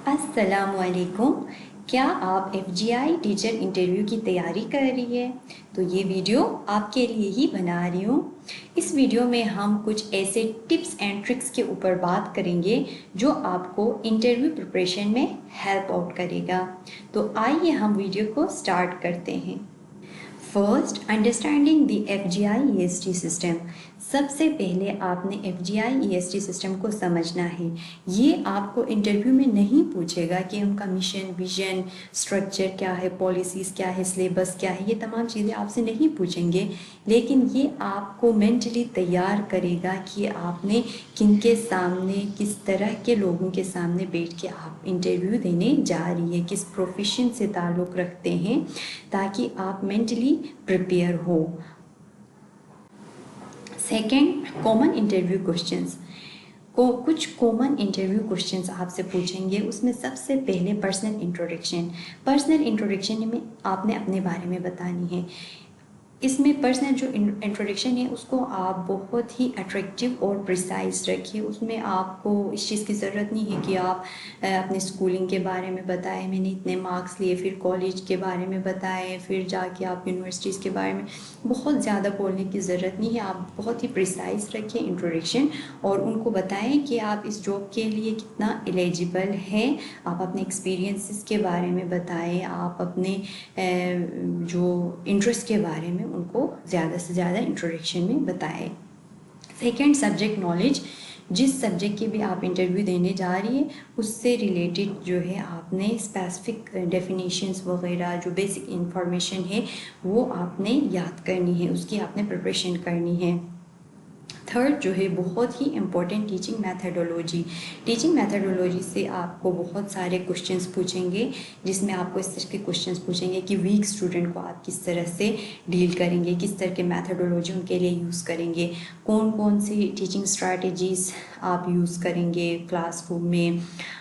अस्सलाम वालेकुम। क्या आप FGI टीचर इंटरव्यू की तैयारी कर रही है? तो ये वीडियो आपके लिए ही बना रही हूँ। इस वीडियो में हम कुछ ऐसे टिप्स एंड ट्रिक्स के ऊपर बात करेंगे जो आपको इंटरव्यू प्रिपरेशन में हेल्प आउट करेगा। तो आइए हम वीडियो को स्टार्ट करते हैं। First, understanding the FGI EST system. सबसे पहले आपने FGI EST सिस्टम को समझना है। ये आपको इंटरव्यू में नहीं पूछेगा कि उनका मिशन, विजन, स्ट्रक्चर क्या है, पॉलिसीज़ क्या है, सिलेबस क्या है, ये तमाम चीज़ें आपसे नहीं पूछेंगे, लेकिन ये आपको मेंटली तैयार करेगा कि आपने किनके सामने, किस तरह के लोगों के सामने बैठ के आप इंटरव्यू देने जा रही है, किस प्रोफेशन से ताल्लुक़ रखते हैं, ताकि आप मेंटली प्रिपेयर हो। Second, common interview questions. कुछ कॉमन इंटरव्यू क्वेश्चंस आपसे पूछेंगे। उसमें सबसे पहले पर्सनल इंट्रोडक्शन में आपने अपने बारे में बतानी है। इसमें पर्सनल जो इंट्रोडक्शन है उसको आप बहुत ही अट्रैक्टिव और प्रिसाइज रखिए। उसमें आपको इस चीज़ की ज़रूरत नहीं है कि आप अपने स्कूलिंग के बारे में बताएं, मैंने इतने मार्क्स लिए, फिर कॉलेज के बारे में बताएं, फिर जाके आप यूनिवर्सिटीज़ के बारे में बहुत ज़्यादा बोलने की ज़रूरत नहीं है। आप बहुत ही प्रिसाइज रखें इंट्रोडक्शन और उनको बताएं कि आप इस जॉब के लिए कितना एलिजिबल हैं। आप अपने एक्सपीरियंसेस के बारे में बताएं, आप अपने जो इंटरेस्ट के बारे में उनको ज़्यादा से ज़्यादा इंट्रोडक्शन में बताएं। Second, subject knowledge. जिस सब्जेक्ट की भी आप इंटरव्यू देने जा रही है उससे रिलेटेड जो है आपने स्पेसिफिक डेफिनेशंस वगैरह, जो बेसिक इंफॉर्मेशन है वो आपने याद करनी है, उसकी आपने प्रिपरेशन करनी है। थर्ड जो है बहुत ही इम्पोर्टेंट, टीचिंग मैथडोलॉजी से आपको बहुत सारे क्वेश्चंस पूछेंगे, जिसमें आपको इस तरह के क्वेश्चंस पूछेंगे कि वीक स्टूडेंट को आप किस तरह से डील करेंगे, किस तरह के मैथडोलॉजी उनके लिए यूज़ करेंगे, कौन कौन सी टीचिंग स्ट्रैटेजीज़ आप यूज़ करेंगे क्लासरूम में।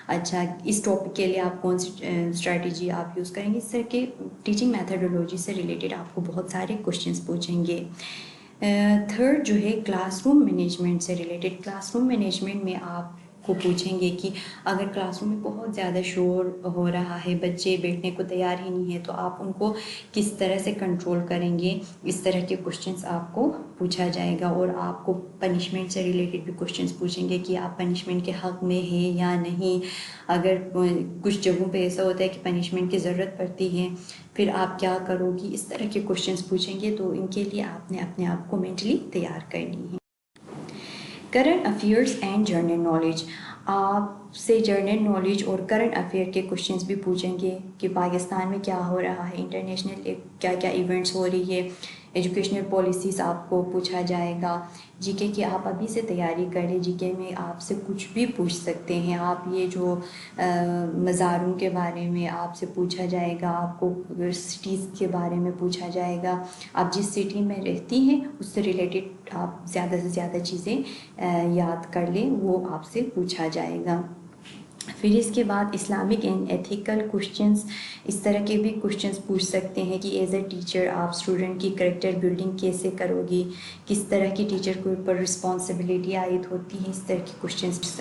अच्छा, इस टॉपिक के लिए आप कौन सी स्ट्रैटेजी आप यूज़ करेंगे। इस तरह के टीचिंग मैथडोलॉजी से रिलेटेड आपको बहुत सारे क्वेश्चंस पूछेंगे। थर्ड जो है क्लासरूम मैनेजमेंट से रिलेटेड। क्लासरूम मैनेजमेंट में आपको पूछेंगे कि अगर क्लासरूम में बहुत ज़्यादा शोर हो रहा है, बच्चे बैठने को तैयार ही नहीं है, तो आप उनको किस तरह से कंट्रोल करेंगे। इस तरह के क्वेश्चंस आपको पूछा जाएगा। और आपको पनिशमेंट से रिलेटेड भी क्वेश्चंस पूछेंगे कि आप पनिशमेंट के हक़ में है या नहीं। अगर कुछ जगहों पे ऐसा होता है कि पनिशमेंट की ज़रूरत पड़ती है, फिर आप क्या करोगी। इस तरह के क्वेश्चंस पूछेंगे, तो इनके लिए आपने अपने आप को मेंटली तैयार करनी है। Current affairs and general knowledge. आपसे जनरल नॉलेज और करंट अफेयर के क्वेश्चंस भी पूछेंगे कि पाकिस्तान में क्या हो रहा है, इंटरनेशनल क्या क्या इवेंट्स हो रही है, एजुकेशनल पॉलिसीज़ आपको पूछा जाएगा। जीके की आप अभी से तैयारी करें, जीके में आपसे कुछ भी पूछ सकते हैं। आप ये जो मज़ारों के बारे में आपसे पूछा जाएगा, आपको सिटीज़ के बारे में पूछा जाएगा। आप जिस सिटी में रहती हैं उससे रिलेटेड आप ज़्यादा से ज़्यादा चीज़ें याद कर लें, वो आपसे पूछा जाएगा। फिर इसके बाद इस्लामिक एंड एथिकल क्वेश्चंस, इस तरह के भी क्वेश्चंस पूछ सकते हैं कि एज अ टीचर आप स्टूडेंट की करेक्टर बिल्डिंग कैसे करोगी, किस तरह की टीचर के ऊपर रिस्पॉन्सिबिलिटी आयद होती है, इस तरह के क्वेश्चंस।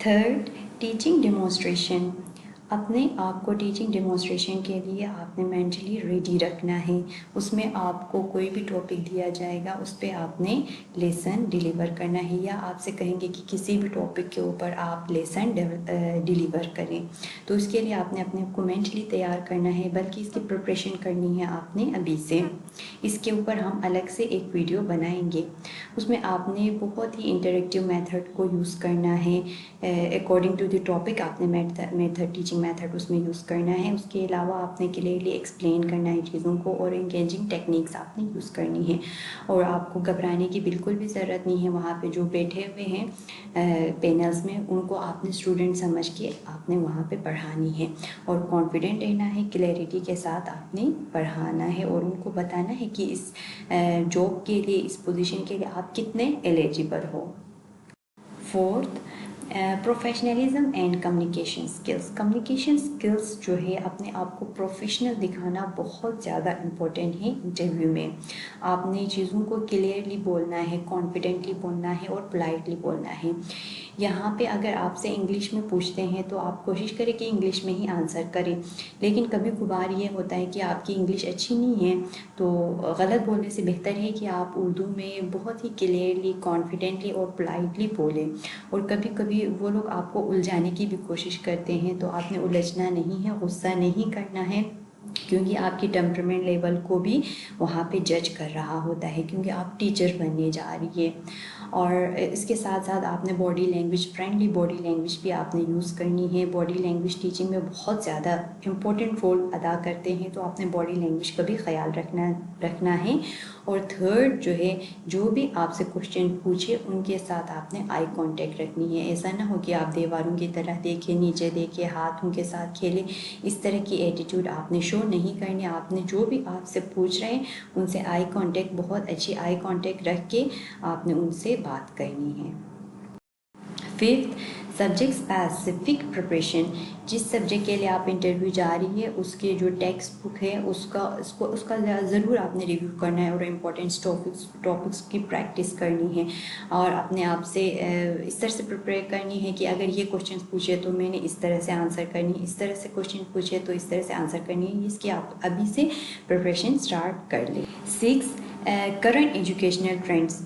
Third, teaching demonstration. अपने आप को टीचिंग डेमोन्स्ट्रेशन के लिए आपने मेंटली रेडी रखना है। उसमें आपको कोई भी टॉपिक दिया जाएगा, उस पर आपने लेसन डिलीवर करना है, या आपसे कहेंगे कि किसी भी टॉपिक के ऊपर आप लेसन डिलीवर करें। तो इसके लिए आपने अपने आप को मेंटली तैयार करना है, बल्कि इसकी प्रिपरेशन करनी है आपने अभी से। इसके ऊपर हम अलग से एक वीडियो बनाएंगे। उसमें आपने बहुत ही इंटरेक्टिव मेथड को यूज़ करना है। अकॉर्डिंग टू द टॉपिक आपने मेथड, टीचिंग मेथड उसमें यूज़ करना है। उसके अलावा आपने क्लियरली एक्सप्लेन करना है चीज़ों को, और इंगेजिंग टेक्निक्स आपने यूज़ करनी है। और आपको घबराने की बिल्कुल भी ज़रूरत नहीं है। वहाँ पे जो बैठे हुए हैं पैनल्स में, उनको आपने स्टूडेंट समझ के आपने वहाँ पे पढ़ानी है, और कॉन्फिडेंट रहना है, क्लैरिटी के साथ आपने पढ़ाना है, और उनको बताना है कि इस जॉब के लिए, इस पोजीशन के लिए आप कितने एलिजिबल हो। Fourth, professionalism and communication skills जो है, अपने आप को प्रोफेशनल दिखाना बहुत ज़्यादा इम्पोर्टेंट है इंटरव्यू में। आपने चीज़ों को क्लियरली बोलना है, कॉन्फिडेंटली बोलना है, और पोलाइटली बोलना है। یہاں پہ اگر آپ سے انگلش میں پوچھتے ہیں تو آپ کوشش کریں کہ انگلش میں ہی آنسر کریں، لیکن کبھی کبھار یہ ہوتا ہے کہ آپ کی انگلش اچھی نہیں ہے تو غلط بولنے سے بہتر ہے کہ آپ اردو میں بہت ہی کلیئرلی، کانفیڈنٹلی اور پولائٹلی بولیں۔ اور کبھی کبھی وہ لوگ آپ کو الجھانے کی بھی کوشش کرتے ہیں تو آپ نے الجھنا نہیں ہے، غصہ نہیں کرنا ہے، کیونکہ آپ کی ٹیمپرمنٹ لیول کو بھی وہاں پہ جج کر رہا ہوتا ہے، کیونکہ آپ ٹیچر بننے جا رہی ہے۔ اور اس کے ساتھ ساتھ آپ نے body language, friendly body language بھی آپ نے یوز کرنی ہے۔ باڈی لینگویج ٹیچنگ میں بہت زیادہ امپورٹنٹ رول ادا کرتے ہیں، تو آپ نے باڈی لینگویج کا بھی خیال رکھنا ہے۔ اور تھرڈ جو ہے، جو بھی آپ سے کوشچن پوچھے ان کے ساتھ آپ نے آئی کانٹیکٹ رکھنی ہے۔ ایسا نہ ہو کہ آپ دیواروں کی طرح دیکھیں، نیچے دیکھیں، ہاتھوں کے ساتھ کھیلیں، اس طرح کی ایٹیٹیوڈ آپ نے شو نہیں کرنی۔ آپ نے جو بھی آپ سے پوچھ رہے ہیں ان سے آئی کانٹیکٹ، بہت اچھی آئی کانٹیکٹ رکھ کے آپ نے ان سے بات کرنی ہے۔ Fifth, subject specific preparation. جس سبجیکٹ کے لیے آپ انٹرویو جا رہی ہے اس کے جو ٹیکسٹ بک ہے اس کا ضرور آپ نے ریویو کرنا ہے، اور امپورٹنٹ ٹاپکس کی پریکٹس کرنی ہے، اور اپنے آپ سے اس طرح سے پریپیئر کرنی ہے کہ اگر یہ کوشچن پوچھے تو میں نے اس طرح سے آنسر کرنی ہے، اس طرح سے کوشچن پوچھے تو اس طرح سے آنسر کرنی ہے۔ اس کی آپ ابھی سے پریپریشن اسٹارٹ کر لیں۔ 6، current educational trends.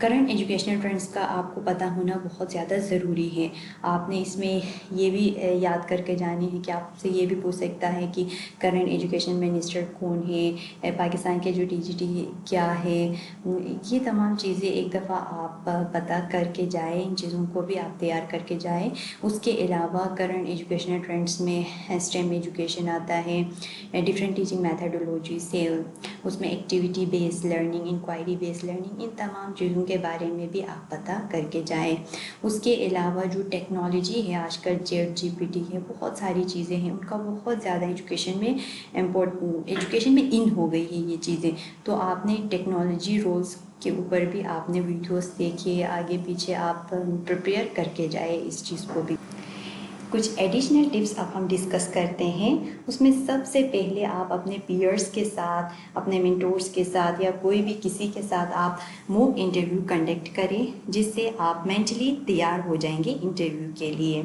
Current educational trends کا آپ کو پتہ ہونا بہت زیادہ ضروری ہے۔ آپ نے اس میں یہ بھی یاد کر کے جانے ہیں کہ آپ سے یہ بھی پوچھ سکتا ہے کہ کرنٹ ایجوکیشن منسٹر کون ہے، پاکستان کے جو ٹی جی ٹی کیا ہے۔ یہ تمام چیزیں ایک دفعہ آپ پتہ کر کے جائیں، ان چیزوں کو بھی آپ تیار کر کے جائیں۔ اس کے علاوہ کرنٹ ایجوکیشنل ٹرینڈس میں اسٹیم ایجوکیشن آتا ہے، ڈفرینٹ ٹیچنگ میتھڈولوجی سے، اس میں ایکٹیویٹی بیس لرننگ، انکوائری بیس لرننگ، ان تمام چیزوں کے بارے میں بھی آپ پتہ کر کے جائیں۔ اس کے علاوہ جو ٹیکنالوجی ہے آج کل، چیٹ جی پی ٹی ہے، بہت ساری چیزیں ہیں، ان کا بہت زیادہ ایجوکیشن میں ان ہو گئی ہے یہ چیزیں، تو آپ نے ٹیکنالوجی رولز کے اوپر بھی آپ نے ویڈیوز دیکھیے، آگے پیچھے آپ پریپیئر کر کے جائے اس چیز کو بھی۔ کچھ ایڈیشنل ٹپس اب ہم ڈسکس کرتے ہیں۔ اس میں سب سے پہلے آپ اپنے پیئرس کے ساتھ، اپنے مینٹورس کے ساتھ، یا کوئی بھی کسی کے ساتھ آپ موک انٹرویو کنڈکٹ کریں، جس سے آپ مینٹلی تیار ہو جائیں گے انٹرویو کے لیے۔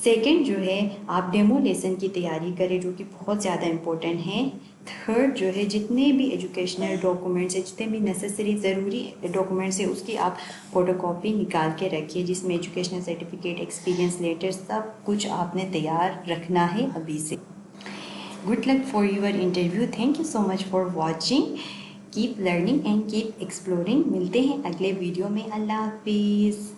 سیکنڈ جو ہے، آپ ڈیمو لیسن کی تیاری کریں، جو کہ بہت زیادہ امپورٹنٹ ہیں۔ تھرڈ جو ہے، جتنے بھی ایجوکیشنل ڈاکومنٹس ہیں، جتنے بھی نیسیسری ضروری ڈاکومنٹس ہیں، اس کی آپ فوٹو کاپی نکال کے رکھیے، جس میں ایجوکیشنل سرٹیفکیٹ، ایکسپیرینس لیٹر، سب کچھ آپ نے تیار رکھنا ہے ابھی سے۔ Good luck for your interview. Thank you so much for watching. Keep learning and keep exploring. ملتے ہیں اگلے ویڈیو میں۔ اللہ حافظ۔